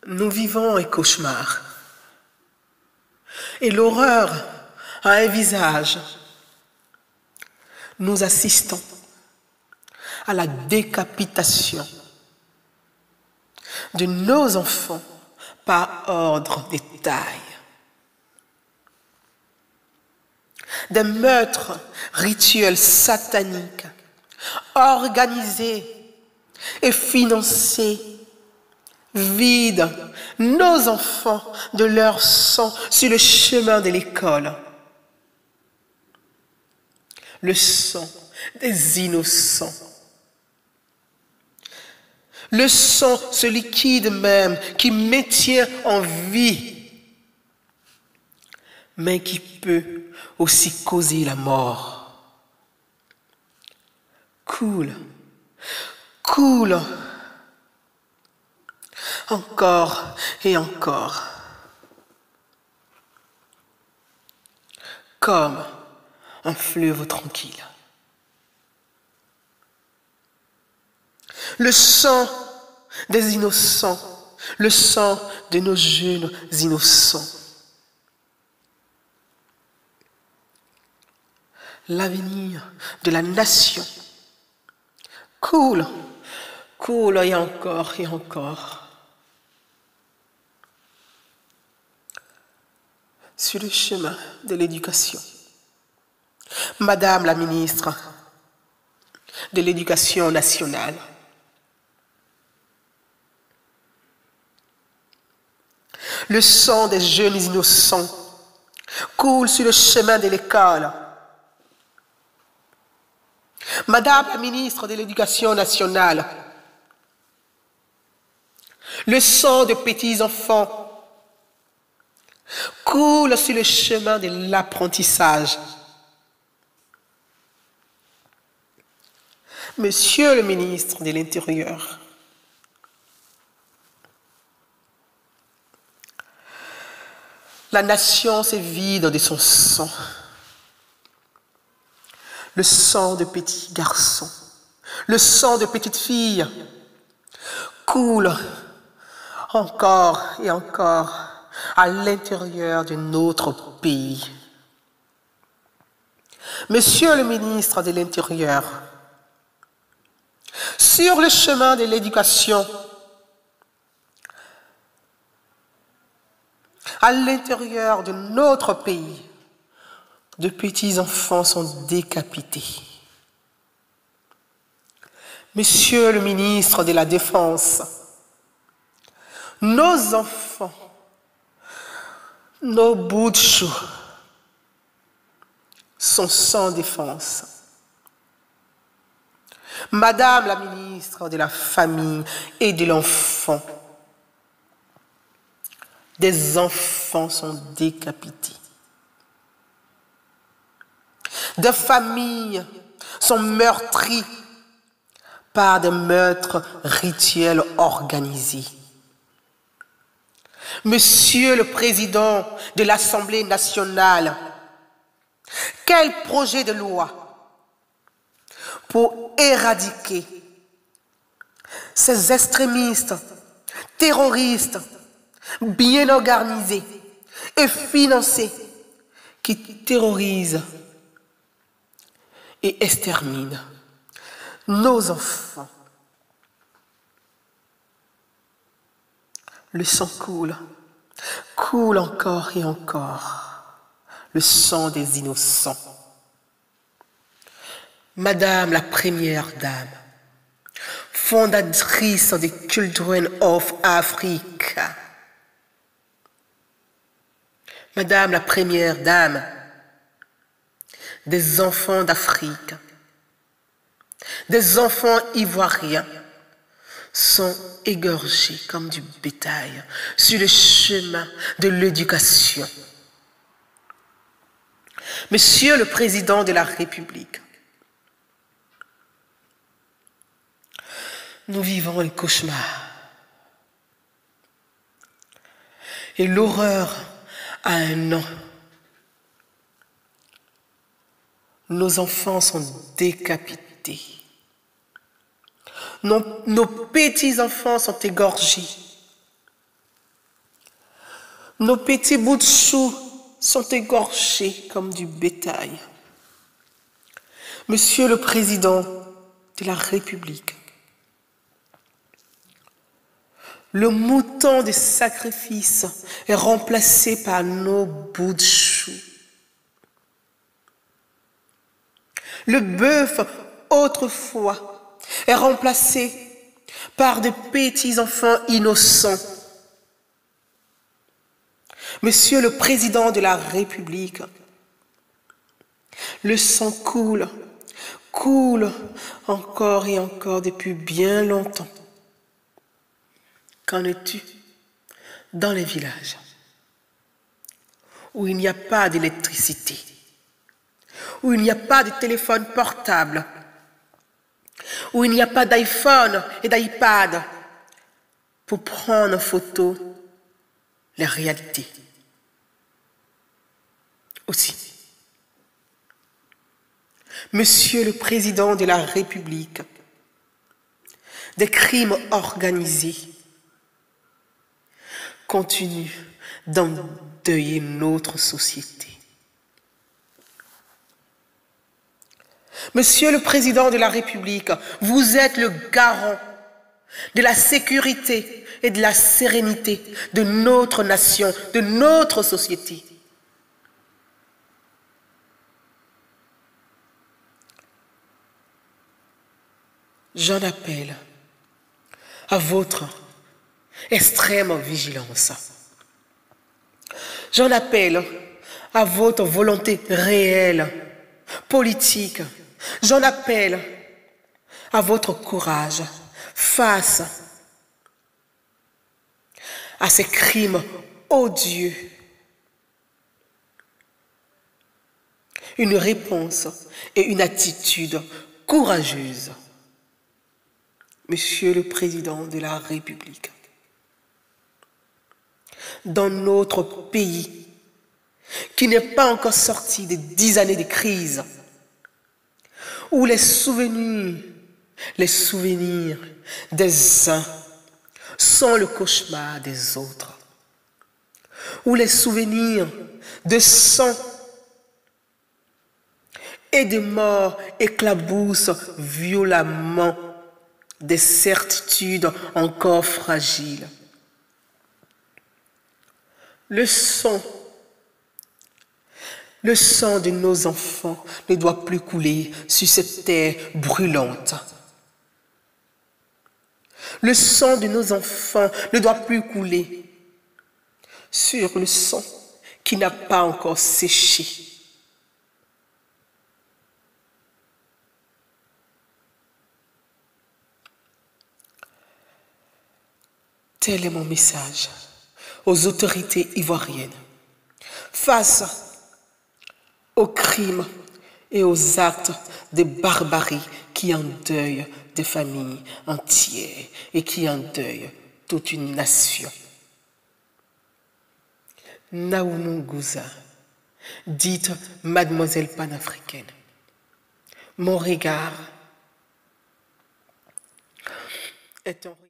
Nous vivons un cauchemar. Et l'horreur a un visage. Nous assistons à la décapitation de nos enfants par ordre des tailles. Des meurtres rituels sataniques, organisés et financés, vident nos enfants de leur sang sur le chemin de l'école. Le sang des innocents. Le sang, ce liquide même qui maintient en vie, mais qui peut aussi causer la mort. Coule, coule, encore et encore, comme un fleuve tranquille. Le sang des innocents, le sang de nos jeunes innocents. L'avenir de la nation coule, coule et encore et encore. Sur le chemin de l'éducation. Madame la ministre de l'Éducation nationale, le sang des jeunes innocents coule sur le chemin de l'école. Madame la ministre de l'Éducation nationale, le sang de petits enfants coule sur le chemin de l'apprentissage. Monsieur le ministre de l'Intérieur, la nation se vide de son sang. Le sang de petits garçons, le sang de petites filles coule encore et encore à l'intérieur de notre pays. Monsieur le ministre de l'Intérieur, sur le chemin de l'éducation, à l'intérieur de notre pays, de petits enfants sont décapités. Monsieur le ministre de la Défense, nos enfants, nos bouts de chou sont sans défense. Madame la ministre de la Famille et de l'Enfant, des enfants sont décapités. Des familles sont meurtries par des meurtres rituels organisés. Monsieur le Président de l'Assemblée nationale, quel projet de loi pour éradiquer ces extrémistes, terroristes, bien organisés et financés qui terrorisent et exterminent nos enfants. Le sang coule, coule encore et encore, le sang des innocents. Madame la Première Dame, fondatrice des Children of Africa, Madame la Première Dame des enfants d'Afrique, des enfants ivoiriens sont égorgés comme du bétail sur le chemin de l'éducation. Monsieur le Président de la République, nous vivons un cauchemar. Et l'horreur a un nom. Nos enfants sont décapités. Nos petits-enfants sont égorgés. Nos petits bouts de choux sont égorgés comme du bétail. Monsieur le Président de la République, le mouton de sacrifice est remplacé par nos bouts de choux. Le bœuf, autrefois, est remplacé par de petits enfants innocents. Monsieur le Président de la République, le sang coule encore et encore depuis bien longtemps. Qu'en es-tu dans les villages où il n'y a pas d'électricité, où il n'y a pas de téléphone portable, où il n'y a pas d'iPhone et d'iPad pour prendre en photo les réalités? Aussi, Monsieur le Président de la République, des crimes organisés continuent d'endeuiller notre société. Monsieur le Président de la République, vous êtes le garant de la sécurité et de la sérénité de notre nation, de notre société. J'en appelle à votre extrême vigilance. J'en appelle à votre volonté réelle, politique. J'en appelle à votre courage face à ces crimes odieux. Une réponse et une attitude courageuse. Monsieur le Président de la République, dans notre pays, qui n'est pas encore sorti des 10 années de crise, où les souvenirs des uns sont le cauchemar des autres, où les souvenirs de sang et de mort éclaboussent violemment des certitudes encore fragiles. Le sang de nos enfants ne doit plus couler sur cette terre brûlante. Le sang de nos enfants ne doit plus couler sur le sang qui n'a pas encore séché. Tel est mon message aux autorités ivoiriennes face aux crimes et aux actes de barbarie qui endeuillent des familles entières et qui endeuillent toute une nation. Naoumou Gouza, dite Mademoiselle panafricaine, mon regard est un regard